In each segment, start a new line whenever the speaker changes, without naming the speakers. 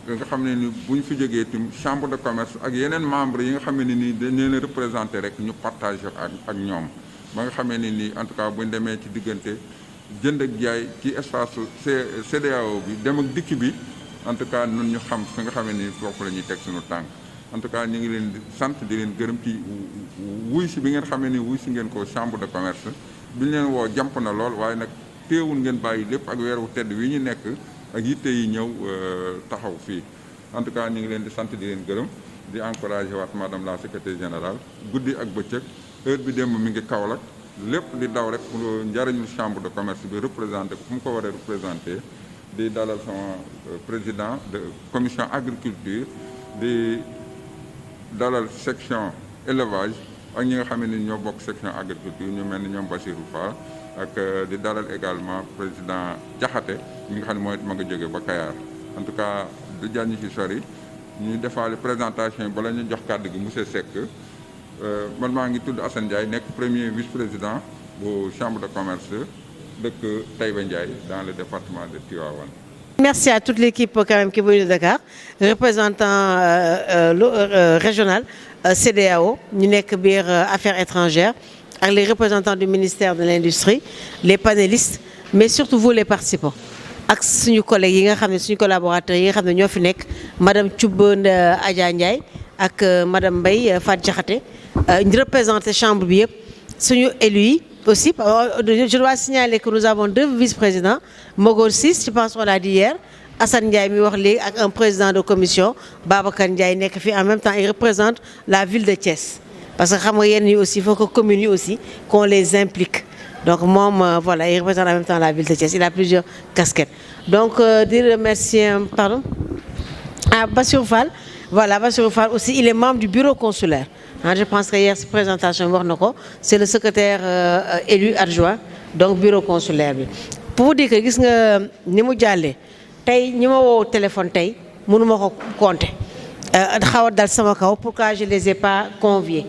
nga xam ne ni bu ñu fi jógee itam chambre de commerce ak yeneen membres yi nga xam ne ni dañ leen a représenté rek ñu partagé ak ñoom ba nga xamee ne ni en tout cas bu ñu demee ci diggante jënd ak jaay ci espace CEDEAO bi dem ak dikk bi en tout cas nun ñu xam fi nga xamee ni foofu la ñuy teg suñu tànk en tout cas ñu ngi leen di sant di leen gërëm ci wuy si bi ngeen xamee ni wuy si ngeen ko chambre de commerce bi ñu leen woo jàmp na lool waaye nag téewul ngeen bàyyi lépp ak weer wu tedd wi ñu nekk ak yitte yi ñëw taxaw fii en tout cas ñu ngi leen di sant di leen gërëm di encouragé waat madame la secrétaire générale guddi ak bëccëg heure bi démb mi ngi Kaolack lépp di daw rek pour njariñu chambre de commerce bi représenté ko fu mu ko waree représenté di dalal sama président de commission agriculture di dalal section élevage ak ñi nga xam ne ñoo bokk section agriculture ñu mel ni ñoom Bassirou Fall ak di dalal également président Diakhaté mi nga xam ne mooy ma nga jóge ba Kayar en tout cas du jàññi ci sori ñu defaale présentation yi bala ñu jox kàddu gi monsieur Seck man maa ngi tudd Assane Ndiaye nekk premier vice-président bu chambre de commerce dëkk Taïba Ndiaye dans le département de Tivaouane.
Merci à toute l'équipe quand même qui est venue de Dakar, représentant régional CEDEAO, ñu nekk biir affaires étrangères, ak les représentants du ministère de l'Industrie, les panélistes, mais surtout vous les participants. ak suñu collègues yi nga xam ne suñu collaborateurs yi nga xam ne ñoo fi nekk madame Thioub Adja Ndiaye ak madame Mbaye Fat Diakhaté ñu représenté chambre bi yëpp suñu élus yi aussi. Je dois signaler que nous avons 2 vice-présidents Mogor Ciss, je pense qu'on l'a dit hier, Assane Ndiaye mi wax léegi ak un président de commission Babacar Ndiaye nekk fi en même temps il représente la ville de Thiès parce que xam nga yenn yi aussi il faut que communes yi aussi qu'on les implique. Donc moom voilà, il représente en même temps la ville de Thiès, il a plusieurs casquettes. Donc di remercier Bassirou Fall. Voilà, Bassirou Fall aussi, il est membre du bureau consulaire. Je pense que hier cette présentation wax na ko, c'est le secrétaire élu adjoint donc bureau consulaire bi. Pour vous dire que gis nga ni mu jàllee tey ñi ma woo téléphone tey mënuma ko compter xaw a dal sama kaw pourquoi je les ai pas conviés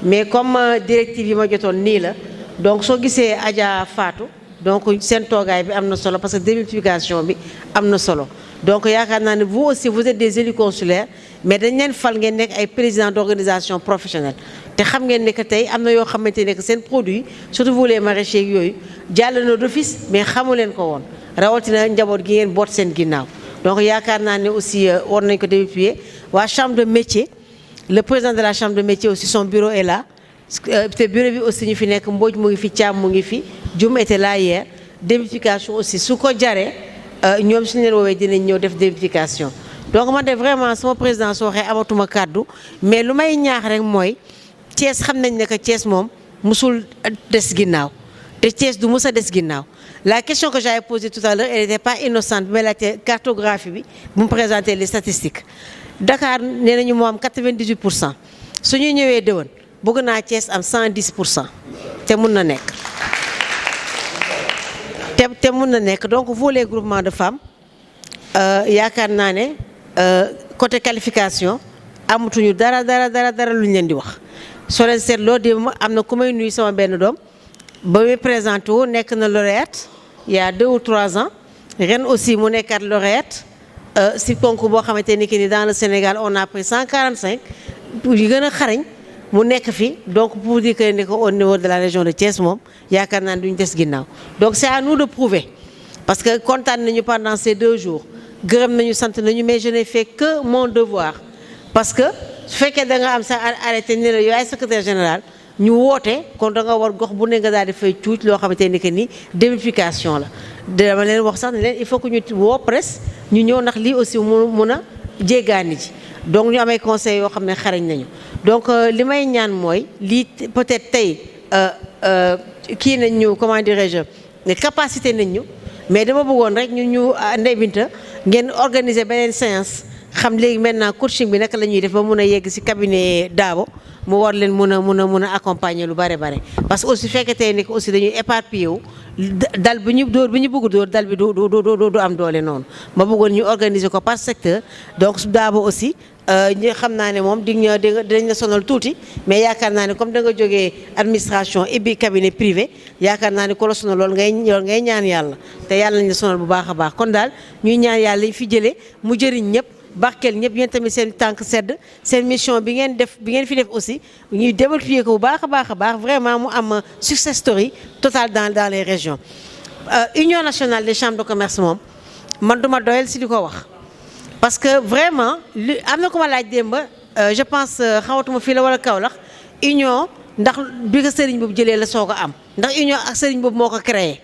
mais comme directive yi ma jotoon nii la. Donc soo gisee Adja Fatou donc seen toogaay bi am na solo parce que démultiplication bi am na solo donc yaakaar naa ne vous aussi vous êtes des élus consulaires mais dañ leen fal ngeen nekk ay présidents d'organisation professionnelle te xam ngeen ne que tey am na yoo xamante ne que seen produit surtout vous les maraîchers yooyu jàll na d'office mais xamu leen ko woon rawatina njaboot gi ngeen boot seen ginnaaw donc yaakaar naa ne aussi war nañ ko démultiplier waa chambre de métier le président de la chambre de métier aussi son bureau est là. te bureau bi aussi ñu fi nekk Mbodj mu ngi fi Thiam mu ngi fi Dioum était là hier démultiplication aussi su ko jaree ñoom suñu leen woowee dinañ ñëw def démultiplication donc man de vraiment sama président soo waxee amatuma kàddu mais lu may ñaax rek mooy Thiès xam nañ ne que Thiès moom musul des ginnaaw te Thiès du mus a des ginnaaw la question que j'avais posée tout à l'heure elle n'était pas innocente mais la cartographie bi bu mu présenter les statistiques Dakar nee nañu moo am 98% su ñu ñëwee déwén bëgg naa Thiès am 110% te mun na nekk te mun na nekk donc vous les groupements de femmes yaakaar naa ne côté qualification amatuñu dara lu ñu leen di wax soo leen seetloo di am na ku may nuyu sama benn doom ba muy présenté wu nekk na lauréate il y a 2 ou 3 ans ren aussi mu nekkaat lauréate si concours boo xamante ni que ni dans le Sénégal on a pris 145 yu gën a xarañ. mu nekk fi donc pour dire que ne ko au niveau de la région de Thiès moom yaakaar naa ne duñ des ginnaaw donc c'est à nous de prouver parce que kontaan nañu pendant ces 2 jours gërëm nañu sant nañu mais je n'ai fait que mon devoir parce que su fekkee da nga am sa arrêté ne la yow ay secrétaire général ñu woote kon da nga war gox bu ne nga daal di fay cuuc loo xamante ni que ni démultiplication la dama leen wax sax ne leen il faut que ñu woo presse ñu ñëw ndax lii aussi mun a jéggaani ji donc ñu amay conseils yoo xam ne xarañ nañu donc li may ñaan mooy lii peut-être tey kii nañ ñu comment dirais-je ne capacité nañ ñu mais dama bëggoon rek ñu Ndeye Binta ngeen organiser beneen séance xam léegi maintenant coaching bi naka la ñuy def ba mun a yegg ci cabinet Dabo mu war leen mun a accompagner lu bare parce que aussi fekkee tey ni aussi dañuy éparpillé wu dal bi ñu dóor bi ñu bëgg dóor dal bi du am doole noonu ma bëggoon ñu organiser ko par secteur donc su daaba aussi ñi xam naa ne moom dinañ la sonal tuuti mais yaakaar naa ne comme da nga jógee administration ibbi cabinet privé yaakaar naa ne ko la sonal loolu ngay ñaan yàlla te yàlla nañ la sonal bu baax a baax kon daal ñuy ñaan yàlla liñ fi jëlee mu jëriñ ñëpp barkeel ñëpp yéen tamit seen tànk sedd seen mission bi ngeen fi def aussi ñuy développer ko bu baax a baax vraiment mu am success story total dans les régions. Union nationale des chambres de commerce moom man duma doyal si di ko wax parce que vraiment li am na ko ma laaj démb je pense xawatuma fii la wala Kaolack union ndax bi ko sëriñ boobu jëlee la soog a am ndax union ak sëriñ boobu moo ko créé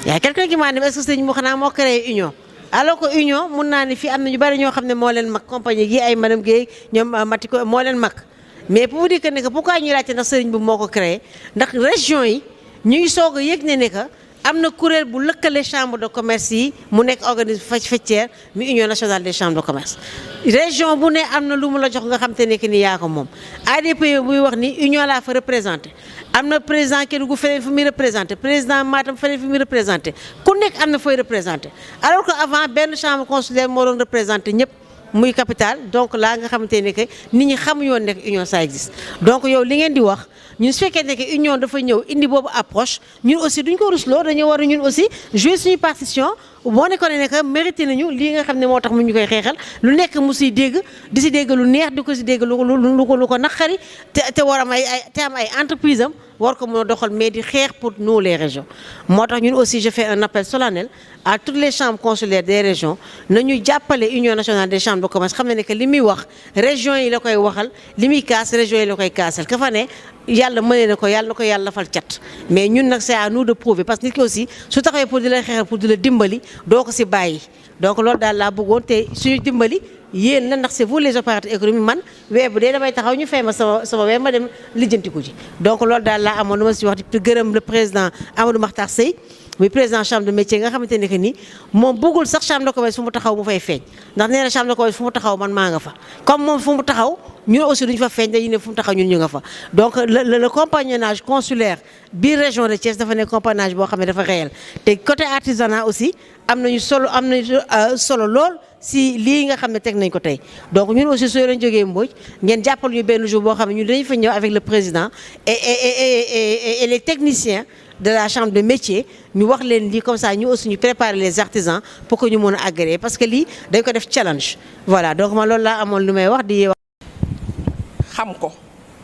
yaa quelqu'un qui m'a dit est-ce que sëriñ moo xanaa moo créé union. alors que union mun naa ni fii am na ñu bari ñoo xam ne moo leen mag compagnie gi ay madame Guèye ñoom Matiko moo leen mag mais pour vous dire que ne que pourquoi ñuy laajte ndax sëriñ bi moo ko créé ndax région yi ñu ngi soog a yëg ne que am na kuréel bu lëkkale chambre de commerce yi mu nekk organisme faîtière mi union nationale des chambres de commerce région bu ne am na lu mu la jox nga xam te ne que ni yaa ko moom ADP buy wax ni union laa fa représenté am na président Kédougou feneen fu muy représenté président Matam feneen fu muy représenté ku nekk am na fooy représenté alors que avant benn chambre consulaire moo doon représenté ñëpp muy capital donc laa nga xamante ne que nit ñi xamuñu woon nekk union ça existe donc yow li ngeen di wax ñun su fekkee ne que union dafa ñëw indi boobu approche ñun aussi duñ ko rusloo dañoo war a ñun aussi jouer suñu partition boo ne ko ne que mérité nañu lii nga xam ne moo tax mu ñu koy xeexal lu nekk mu siy dégg di si dégg lu neex di ko si dégg lu ko naqari te war am ay entreprise am war ko mën a doxal mais di xeex pour nous les régions moo tax ñun aussi je fais un appel solennel à toutes les chambres consulaires des régions nañu jàppale union nationale des chambres de commerce xam ne que li muy wax régions yi la koy waxal li muy kaas régions yi la koy kaasal ka fa ne yàlla mënee na ko yàlla fal cat mais ñun nag c'est à nous de prouver parce que nit ki aussi su taxawee pour di la xeexal pour di la dimbali doo ko si bàyyi donc loolu daal laa bëggoon te suñu dimbali yéen la ndax c'est vous les opérateurs économiques man weer bu dee damay taxaw ñu fay ma sama weer ma dem lijjantiku ji donc loolu daal laa amoon lu ma si wax di gërëm le président Amadou Makhtar Seye muy président chambre de métier nga xamante ne que ni moom bëggul sax chambre de commerce fu mu taxaw mu fay feeñ ndax nee na chambre de commerce fu mu taxaw man maa nga fa comme moom fu mu taxaw ñun aussi duñu fa feeñ dañu ne fu mu taxaw ñun ñu nga fa donc le compagnonnage consulaire biir région de Thiès dafa nekk compagnonnage boo xam ne dafa réel te côté artisanat aussi am nañu solo lool si lii nga xam ne teg nañ ko tey donc ñun aussi soo leen jógee Mbodj ngeen jàppal ñu benn jour boo xam ne ñun dañu fa ñëw avec le président et les techniciens de la chambre de métier ñu wax leen lii comme ça ñu aussi ñu préparer les artisans pour que ñu mën a agréer parce que lii dañ ko def challenge voilà donc man loolu laa amoon lu may wax di
xam ko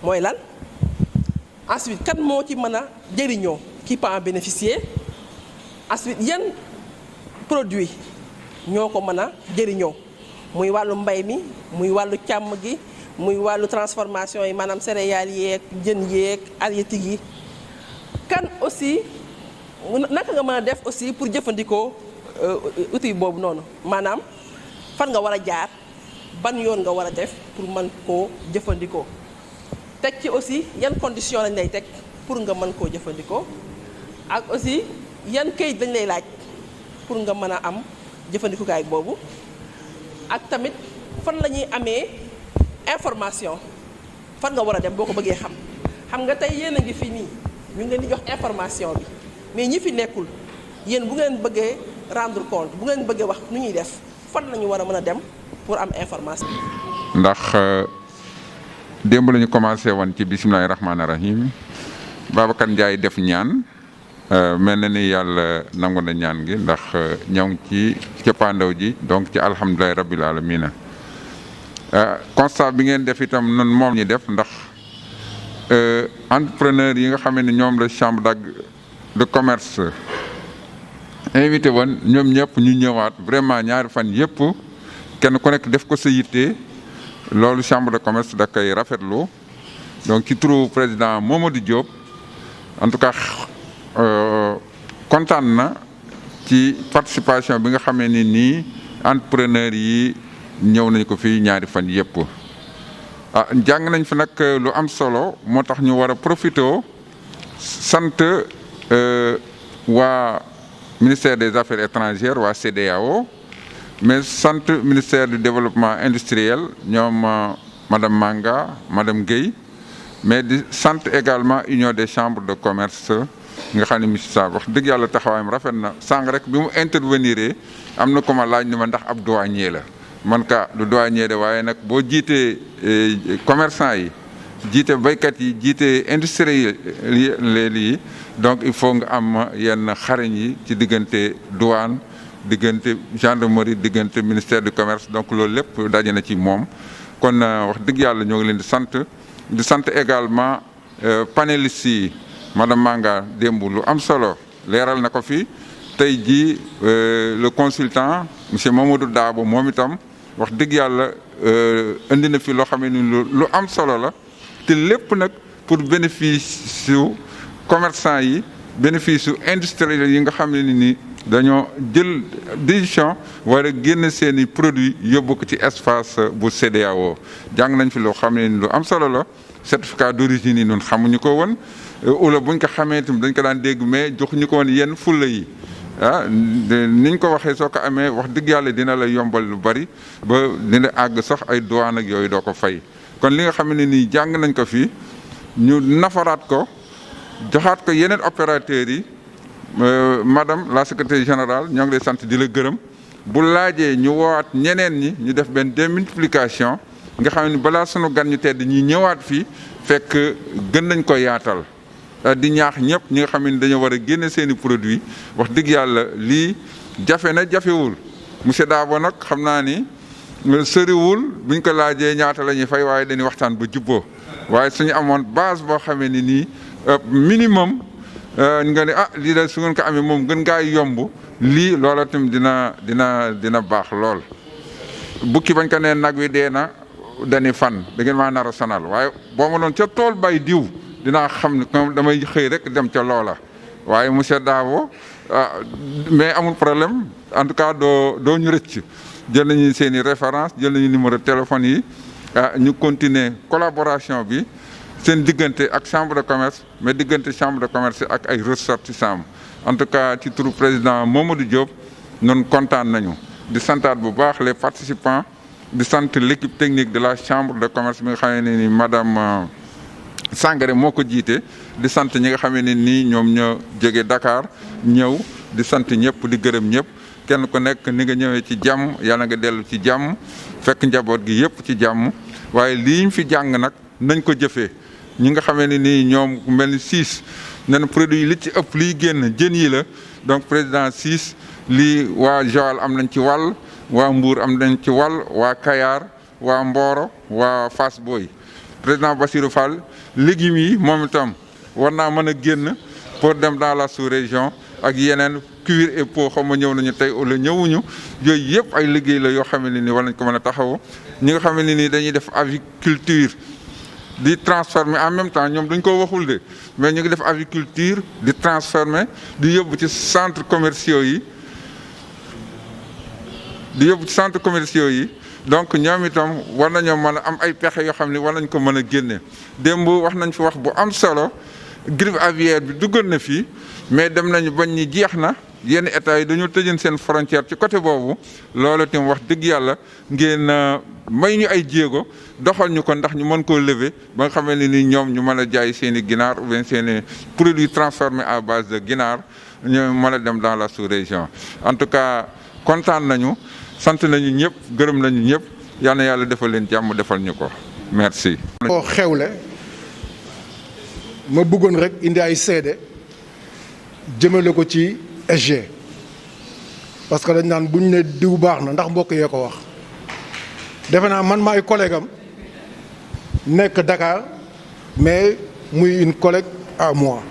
mooy lan ensuite kan moo ci mën a jëriñoo qui peut en bénéficier ensuite yan produit ñoo ko mën a jëriñoo muy wàllu mbay mi muy wàllu càmm gi muy wàllu transformation yi maanaam céréales yeeg jën yeeg halieutique yi kan aussi naka nga mën a def aussi pour jëfandikoo outil boobu noonu maanaam fan nga war a jaar ban yoon nga war a def pour mën koo jëfandikoo teg ci aussi yan condition lañ lay teg pour nga mën koo jëfandikoo ak aussi yan kayit lañ lay laaj pour nga mën a am jëfandikukaay boobu ak tamit fan la ñuy amee information fan nga war a dem boo ko bëggee xam nga tey yéen a ngi fi nii ñu ngi leen di jox information bi mais ñi fi nekkul yéen bu ngeen bëggee rendre compte bu ngeen bëggee wax nu ñuy def fan la ñu war a mën a dem pour am information.
ndax démb la ñu commencé woon ci bisimilahi rahmaani rahim Babacar Ndiaye def ñaan. mel na ni yàlla nangu na ñaan gi ndax ñëw ci cappaandaw ji donc ci alhamdulilahi rabbil alamina constat bi ngeen def itam noonu moom ñi def ndax entrepreneur yi nga xam ne ñoom la chambre de commerce invité woon ñoom ñëpp ñu ñëwaat vraiment ñaari fan yëpp kenn ku nekk def ko sa yitte loolu chambre de commerce da koy rafetlu donc ci turu président Mamadou Diop en tout cas kontaan na ci participation bi nga xamee ni nii entrepreneur yi ñëw nañ ko fii ñaari fan yëpp jàng nañ fi nag lu am solo moo tax ñu war a profité sant waa ministère des affaires étrangères waa CEDEAO mais sant ministère du développement industriel ñoom madame Manga madame Guèye mais di sant également union des chambres de commerce nga xam ne monsieur Sarr wax dëgg yàlla taxawaayam rafet na sànq rek bi mu intervenir am na ko ma laaj ni ma ndax ab douanier la man ka du douanier de waaye nag boo jiitee commerçant yi jiite baykat yi jiite industriel yi donc il faut nga am yenn xarañ yi ci diggante douane diggante gendarmerie diggante ministère du commerce donc loolu lépp daje na ci moom kon wax dëgg yàlla ñoo ngi leen di sant également panélistes yi madame Manga démb lu am solo leeral na ko fi tey jii le consultant monsieur Mamadou Dabo moom itam wax dëgg yàlla indi na fi loo xam ne lu am solo la te lépp nag pour bénéfice su commerçant yi bénéfice su industriel yi nga xam ne ni dañoo jël décision war a génn seen i produits yóbbu ko ci espace bu CEDEAO jàng nañ fi loo xam ne ni lu am solo la certificat d'origine yi ñun xamuñu ko woon wala buñ ko xamee itam dañ ko daan dégg mais joxuñu ko woon yenn fulla yi niñ ko waxee soo ko amee wax dëgg yàlla dina la yombal lu bari ba dina àgg sax ay douane ak yooyu doo ko fay kon li nga xam ne nii jàng nañ ko fii ñu nafaraat ko joxaat ko yeneen opérateurs yi madame la secrétaire générale ñoo ngi lay sant di la gërëm bu laajee ñu woowaat ñeneen ñi ñu def benn démultiplication nga xam ne balaa sunu gan ñu tedd ñi ñëwaat fii fekk gën nañ ko yaatal di ñaax ñëpp ñi nga xam ne dañoo war a génne seen i produits wax dëgg yàlla lii jafe na jafewul monsieur Dabo nag xam naa ni sëriwul buñ ko laajee ñaata la ñuy fay waaye dañuy waxtaan ba jubboo waaye suñu amoon base boo xamee ni nii minimum nga ne lii da su ngeen ko amee moom gën ngaa yomb lii loola tamit dina baax lool. bukki bañ ko nee nag wi dee na dañuy fan da ngeen maa nar a sonal waaye boo ma doon ca tool bay diw dinaa xam ne comme damay xëy rek dem ca loola waaye monsieur Dabo mais amul problème en tout cas doo ñu rëcc jël nañu seen i référence jël nañu numéro téléphone yi ñu continuer collaboration bi seen diggante ak chambre de commerce mais diggante chambre de commerce ak ay ressortissants en tout cas ci turu président Mamadou Diop noonu kontaan nañu di santaat bu baax les participants di sant l'équipe technique de la chambre de commerce bi nga xam ne ni madame Sangaré moo ko jiite di sant ñi nga xam ne nii ñoom ñoo jóge Dakar ñëw di sant ñëpp di gërëm ñëpp kenn ku nekk ni nga ñëwee ci jàmm yàlla nga dellu ci jàmm fekk njaboot gi yëpp ci jàmm waaye lii ñu fi jàng nag nañ ko jëfee ñi nga xamee ne nii ñoom mel ni siis nen produit yi li ci ëpp liy génn jën yi la donc président siis lii waa Joal am nañ ci wàll waa Mbour am nañ ci wàll waa Kayar waa Mboro waa Fass Boy président Bassirou Fall légumes yi moom itam war naa mën a génn pour dem dans la sous-région ak yeneen cuir et peau xam nga ñëw nañu tey wala ñëwuñu yooyu yëpp ay liggéey la yoo xam ne nii war nañ ko mën a taxawu ñi nga xam ne nii dañuy def aviculture di transformer en même temps ñoom dañ ko waxul de mais ñu ngi def aviculture di transformer di yóbbu ci centres commerciaux yi donc ñoom itam war nañoo mën a am ay pexe yoo xam ne war nañ ko mën a génne démb wax nañ fi wax bu am solo grippe aviaire bi duggal na fii mais dem nañu bañ ñi jeex na yenn états yi dañoo tëjoon seen frontière ci côté boobu loolu itam wax dëgg yàlla ngeen may ñu ay jéego doxal ñu ko ndax ñu mën koo lever ba nga xamee ne ni ñoom ñu mën a jaay seen i ginaar ou bien seen i produits transformés à base de ginaar ñu mën a dem dans la sous-région en tout cas kontaan nañu sant nañu ñëpp gërëm nañu ñëpp yal na yàlla defal leen jàmm defal ñu ko merci.
koo xewle ma bëggoon rek indi ay seede jëmale ko ci SG parce que dañ naan bu ñu ne diw baax na ndax mbokk yee ko wax defe naa man maay collègue am nekk Dakar mais muy une collègue à moi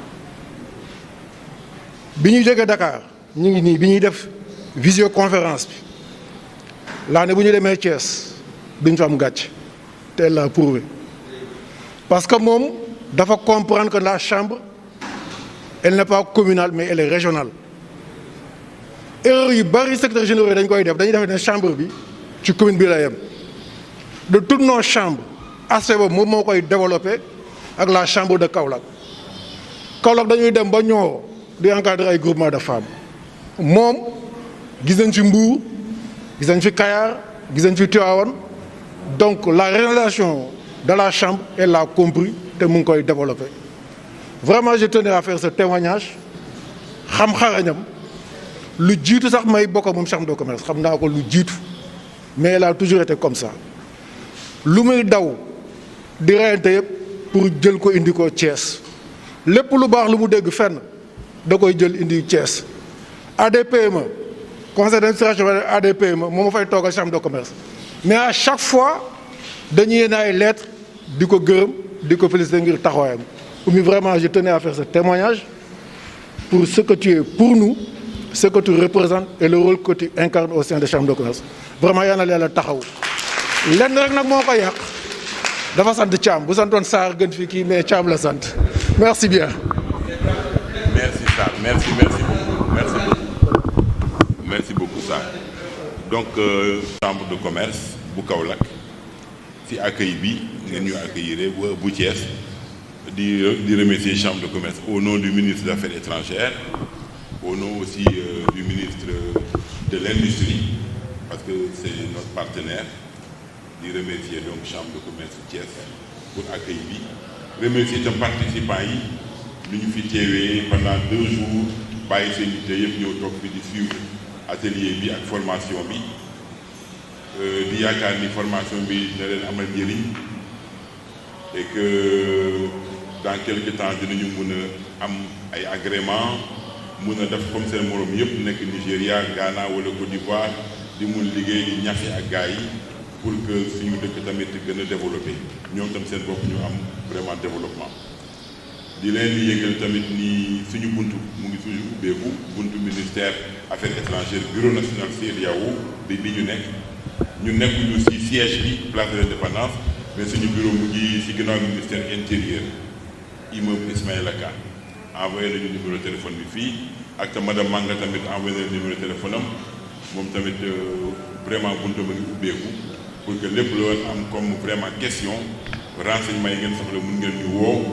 bi ñuy jógee Dakar ñu ngi nii bi ñuy def visioconférence bi laa ne bu ñu demee Thiès duñ fa am gàcc teel laa prouvé parce que moom dafa comprendre que la chambre elle n'est pas communale mais elle est régionale erreur yu bari secrétaire généraux dañ koy def dañuy def ne chambre bi ci commune bi la yem de toutes nos chambres aspect boobu moom moo koy développé ak la chambre de Kaolack dañuy dem ba Nioro di encadrer ay groupement de femmes moom gis nañ fi Mbour gis nañ fi Kayar gis nañ fi Tivaouane donc la relation de la chambre elle l'a compris te mu ngi koy développé vraiment je tenais à faire ce témoignage xam xarañam lu jiitu sax may bokk moom chambre de commerce xam naa ko lu jiitu mais elle a toujours été comme ça lu muy daw di reyante yëpp pour jël ko indi ko Thiès lépp lu baax lu mu dégg fenn da koy jël indi Thiès ADPME conseil d'administration ADPME moo ma fay toogal chambre de commerce mais à chaque fois dañuy yéene ay lettres di ko gërëm di ko féliciter ngir taxawaayam Oumy vraiment je tenais à faire ce témoignage pour ce que tu es pour nous ce que tu représentes et le rôle que tu incarnes au sein de chambre de commerce vraiment yal na yàlla taxaw lenn rek nag moo ko yàq dafa sant Thiam bu santoon Sarr gën fi kii mais Thiam la sant merci bien.
Merci Sarr merci beaucoup Sarr donc chambre de commerce bu Kaolack ci accueil bi ngeen ñu accueillir bu Thiès di remercier chambre de commerce au nom du ministre des Affaires étrangères au nom aussi du ministre de l'Industrie parce que c'est notre partenaire di remercier donc chambre de commerce Thiès pour accueil bi remercier itam participants yi lu ñu fi teewee pendant 2 jours bàyyi seen yitte yëpp ñëw toog fi di suivre atelier bi ak formation bi di yaakaar ni formation bi dina leen amal njëriñ et que dans quelque temps dinañu mën a am ay agrément mën a def comme seen morom yëpp nekk Nigéria Ghana wala Côte d'Ivoire di mun liggéey di ñafe ak gars yi pour que suñu dëkk tamit gën a développé ñoom tam seen bopp ñu am vraiment développement di leen di yëgal tamit ni suñu buntu mu ngi toujours ubbeeku buntu ministère affaires étrangères bureau national CEDEAO bi ñu nekk ñu nekkuñu ci siège bi place de l'Indépendance mais suñu bureau mu ngi ci ginnaaw ministère intérieur immeuble Ismaïla Ka envoyé nañu numéro téléphone bi fii ak ta madame Manga tamit envoyé nañu numéro téléphone am moom tamit vraiment buntu ma ngi ubbeeku pour que lépp loo am comme vraiment question renseignement yi ngeen soxla mun ngeen ñu woo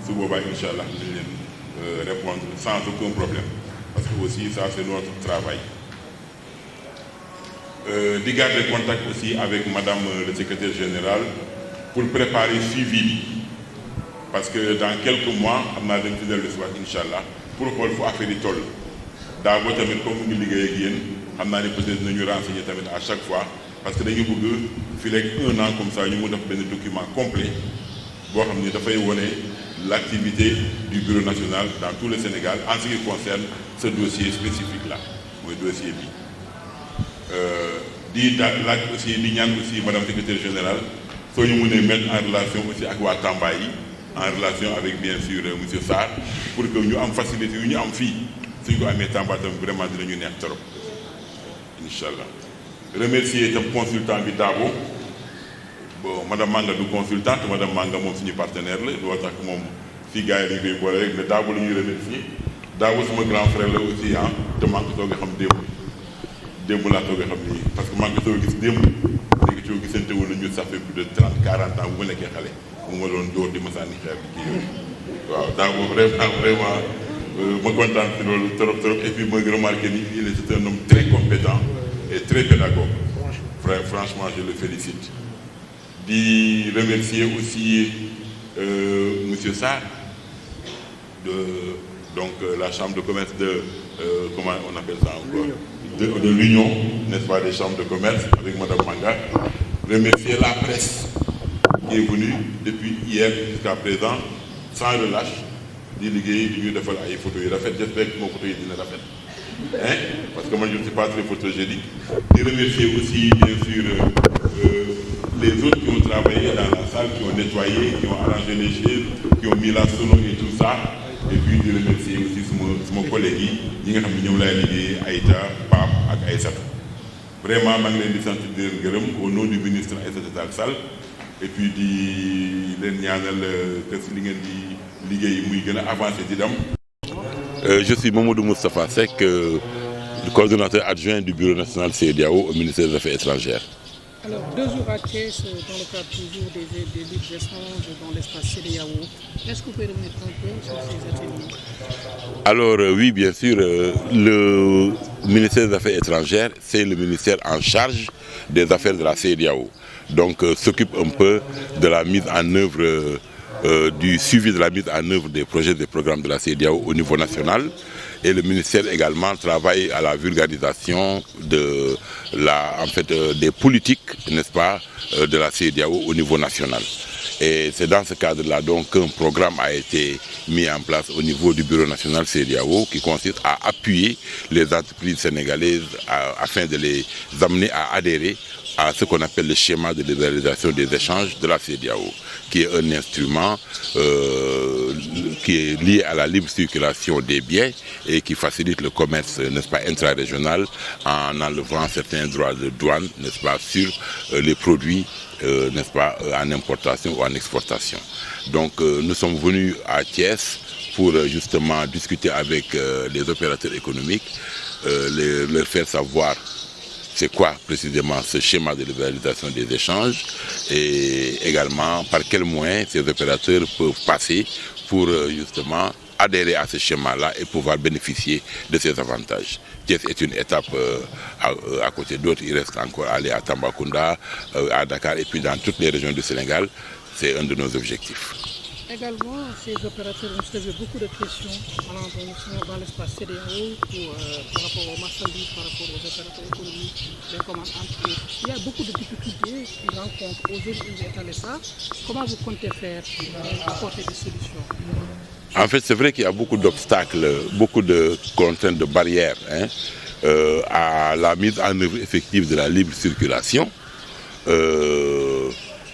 su boobaa incha allah dinañ leen répondre sans aucun problème parce que aussi ça c'est notre travail di garder contact aussi avec madame le secrétaire général pour préparer suivi bi parce que dans quelques mois xam naa dañ fi dellu si waat incha allah pour xool fu affaire yi toll daa boo tamit comme mu ngi liggéey ak yéen xam naa ne peut-être nañu renseigner tamit à chaque fois parce que dañu bëgg fii léegi 1 an comme ça ñu mu def benn document complet boo xam ni dafay wone l'activité du bureau national dans tout le Sénégal en ce qui concerne ce dossier spécifique là mooy dossier bi di laaj aussi di ñaan aussi madame secrétaire générale soo ñu mënee mettre en relation aussi ak waa Tamba yi en relation avec bien sûr monsieur Sarr pour que ñu am facilité yu ñu am fii suñ ko amee Tamba tam vraiment dinañu neex trop incha allah remercier itam consultant bi Dabo bon madame Manga du consultante madame Manga moom suñu partenaire la loo tax moom fii gars yi dañu koy boole rek mais Dabo la ñuy remercier Dabo sama grand frère la aussi ah te maa ngi ko soog a xam démb laa soog a xam ni parce que maa ngi ko soog a gis démb léegi coo gisante woon nañu ça fait plus de 30-40 ans bu ma nekkee xale bu ma doon dóor di ma sànni xeer bi kii yooyu waaw Dabo vraiment ma kontaan si loolu trop et puis ma remarqué ni il est un homme très compétent et très pédagogue franchement je le félicite di remercier aussi monsieur Sarr de donc la chambre de commerce de comment on appelle ça encore de l'union n'est-ce pas des chambres de commerce avec madame Manga remercier la presse qui est venue depuis hier jusqu'à présent sans relâche di liggéey di ñu defal ay photos yu rafet j'espère que moo photos yi dina rafet hein parce que moi je ne suis pas très photogénique di remercier aussi bien sûr les autres qui ont travaillé dans la salle qui ont nettoyé qui ont arrangé les chaises qui ont mis la sono et tout ça et puis di remercier aussi suma collègues yi nga xam ne ñoom laay liggéey Aïta Pape ak Aïssatou vraiment maa ngi leen di sant di leen gërëm au nom du ministre Aïssata Tall Sall et puis di leen ñaanal que si li ngeen di liggéey muy gën a avancé di dem. Je suis Mamadou Moustapha Seck, le coordonnateur adjoint du bureau national CEDEAO au ministère des Affaires étrangères.
Alors, 2 jours à Thiès, dans le cadre toujours des libres-échanges dans l'espace CEDEAO, est-ce que vous pouvez revenir un peu sur ces ateliers?
Alors, oui, bien sûr, le ministère des Affaires étrangères, c'est le ministère en charge des affaires de la CEDEAO. Donc, s'occupe un peu de la mise en œuvre, du suivi de la mise en œuvre des projets et des programmes de la CEDEAO au niveau national Et le ministère également travaille à la vulgarisation de des politiques, n'est-ce pas, de la CEDEAO au niveau national. Et c'est dans ce cadre-là donc qu'un programme a été mis en place au niveau du Bureau national CEDEAO qui consiste à appuyer les entreprises sénégalaises afin de les amener à adhérer à ce qu'on appelle le schéma de libéralisation des échanges de la CEDEAO, qui est un instrument qui est lié à la libre circulation des biens et qui facilite le commerce, n'est-ce pas, intra-régional en enlevant certains droits de douane, n'est-ce pas, sur les produits, n'est-ce pas, en importation ou en exportation. Donc nous sommes venus à Thiès pour justement discuter avec les opérateurs économiques, leur faire savoir c'est quoi précisément ce schéma de libéralisation des échanges et également par quels moyens ces opérateurs peuvent passer pour justement adhérer à ce schéma-là et pouvoir bénéficier de ces avantages. Thiès est une étape à côté d'autres, il reste encore à aller à Tambacounda, à Dakar et puis dans toutes les régions du Sénégal, c'est un de nos objectifs.
Également, ces opérateurs ont soulevé beaucoup de questions dans l'espace CEDEAO par rapport aux marchandises, par rapport aux opérateurs économiques, les commandes entre eux. Il y a beaucoup de difficultés qu'ils rencontrent. Aujourd'hui, vous étalez ça. Comment vous comptez faire pour apporter des solutions?
En fait, c'est vrai qu'il y a beaucoup d'obstacles, beaucoup de contraintes, de barrières à la mise en œuvre effective de la libre circulation.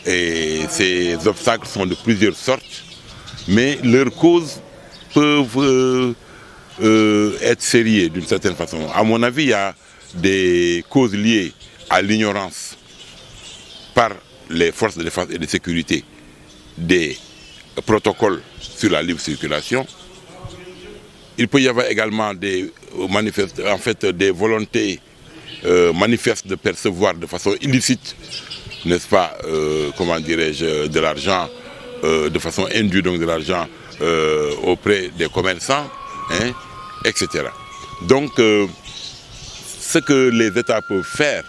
Et ces obstacles sont de plusieurs sortes, mais leurs causes peuvent être sérieuses d'une certaine façon. À mon avis, il y a des causes liées à l'ignorance par les forces de défense et de sécurité des protocoles sur la libre circulation. Il peut y avoir également des volontés manifestes de percevoir de façon illicite, n'est-ce pas, comment dirais-je, de l'argent, de façon indue, donc de l'argent auprès des commerçants, etc. Donc, ce que les États peuvent faire,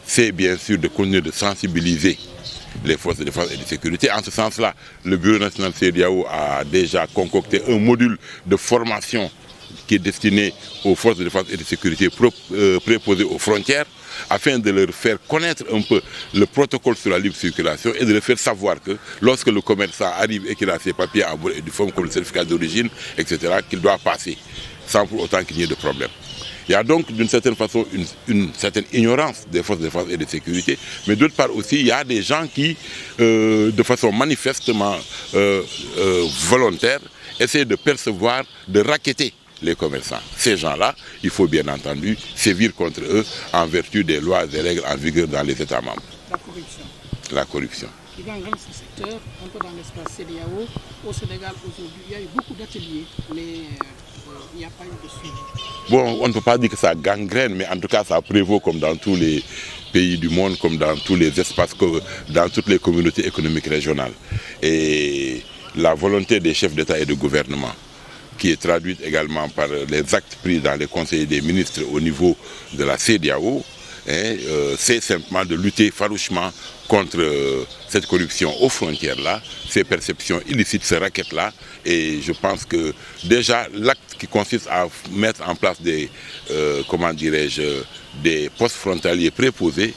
c'est bien sûr de continuer de sensibiliser les forces de défense et de sécurité. En ce sens-là, le Bureau national CEDEAO a déjà concocté un module de formation qui est destiné aux forces de défense et de sécurité préposées aux frontières, afin de leur faire connaître un peu le protocole sur la libre circulation et de leur faire savoir que lorsque le commerçant arrive et qu'il a ses papiers en bonne et due forme comme le certificat d'origine, etc., qu'il doit passer sans pour autant qu'il y ait de problème. Il y a donc d'une certaine façon une certaine ignorance des forces de défense et de sécurité, mais d'autre part aussi il y a des gens qui, de façon manifestement volontaire, essaient de percevoir, de racketter les commerçants. Ces gens-là, il faut bien entendu sévir contre eux en vertu des lois et règles en vigueur dans les États membres.
La corruption.
La corruption.
Il gangrène ce secteur, un peu dans l'espace CEDEAO. Au Sénégal, aujourd'hui, il y a eu beaucoup d'ateliers, mais il n'y a pas eu de suivi.
Bon, on ne peut pas dire que ça gangrène, mais en tout cas, ça prévaut comme dans tous les pays du monde, comme dans tous les espaces, dans toutes les communautés économiques régionales. Et la volonté des chefs d'État et de gouvernement, qui est traduite également par les actes pris dans les conseils des ministres au niveau de la CEDEAO, c'est simplement de lutter farouchement contre cette corruption aux frontières-là, ces perceptions illicites, ces raquettes-là. Et je pense que déjà l'acte qui consiste à mettre en place des, des postes frontaliers préposés,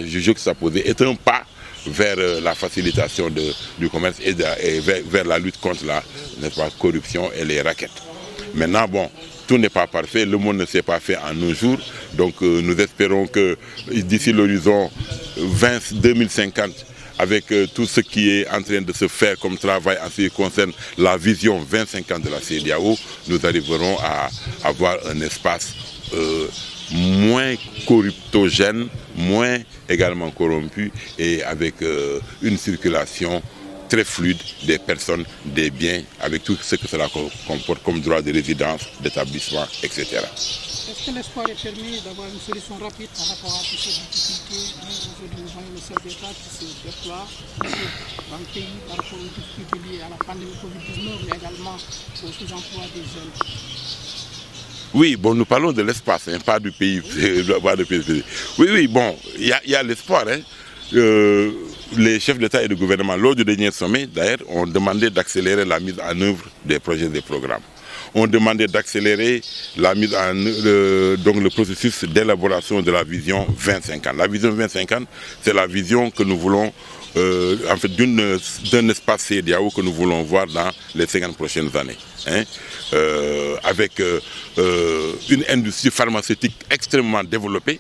juxtaposés, est un pas vers la facilitation du commerce et vers la lutte contre la corruption et les raquettes. Maintenant, bon, tout n'est pas parfait, le monde ne s'est pas fait en un jour, donc nous espérons que d'ici l'horizon 2050, avec tout ce qui est en train de se faire comme travail en ce qui concerne la vision 2050 de la CEDEAO, nous arriverons à avoir un espace moins corruptogène, moins également corrompu et avec une circulation très fluide des personnes, des biens, avec tout ce que cela comporte comme droit de résidence, d'établissement, etc.
Est-ce que l'espoir est permis d'avoir une solution rapide par rapport à toutes ces difficultés? Aujourd'hui, nous voyons le chef d'État qui se déploie dans le pays par rapport aux difficultés liées à la pandémie Covid-19, mais également au sous-emploi des jeunes.
Oui, bon, nous parlons de l'espace, hein, pas du pays. Oui, bon, il y a l'espoir. les chefs d'État et de gouvernement, lors du dernier sommet, d'ailleurs, ont demandé d'accélérer la mise en œuvre des projets et des programmes. On demandait d'accélérer la mise en donc le processus d'élaboration de la vision 2050. La vision 2050, c'est la vision que nous voulons, en fait, d'un espace CEDEAO que nous voulons voir dans les 50 prochaines années. Hein, avec une industrie pharmaceutique extrêmement développée,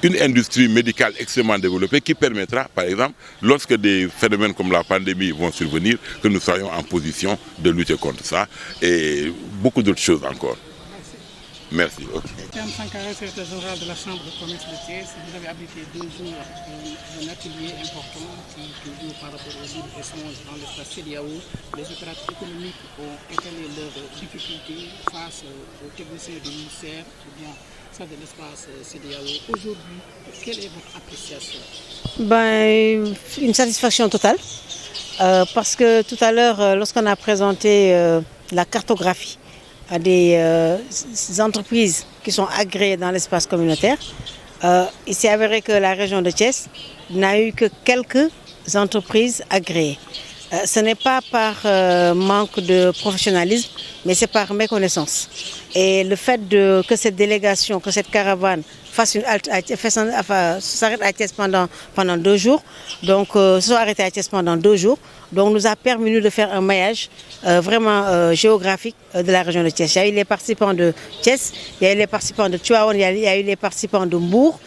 une industrie médicale extrêmement développée qui permettra, par exemple, lorsque des phénomènes comme la pandémie vont survenir, que nous soyons en position de lutter contre ça et beaucoup d'autres choses encore. Merci.
Thierno Sankara, secrétaire général de la Chambre de commerce de Thiès, vous avez abrité 2 jours un atelier important qui toujours par rapport aux libre-échanges dans l'espace CEDEAO. Les opérateurs économiques ont étalé leurs difficultés face aux techniciens du ministère ou bien ça de l'espace CEDEAO. Aujourd'hui, quelle est votre appréciation?
Une satisfaction totale parce que tout à l'heure, lorsqu'on a présenté la cartographie à des entreprises qui sont agréées dans l'espace communautaire, il s'est avéré que la région de Thiès n'a eu que quelques entreprises agréées. Ce n'est pas par manque de professionnalisme, mais c'est par méconnaissance. Et le fait que cette délégation, que cette caravane s'arrête à Thiès pendant 2 jours, donc se soit arrêté à Thiès pendant 2 jours, donc nous a permis de faire un maillage vraiment géographique de la région de Thiès. Il y a eu les participants de Thiès, il y a eu les participants de Tivaouane, il y a eu les participants de Mbour.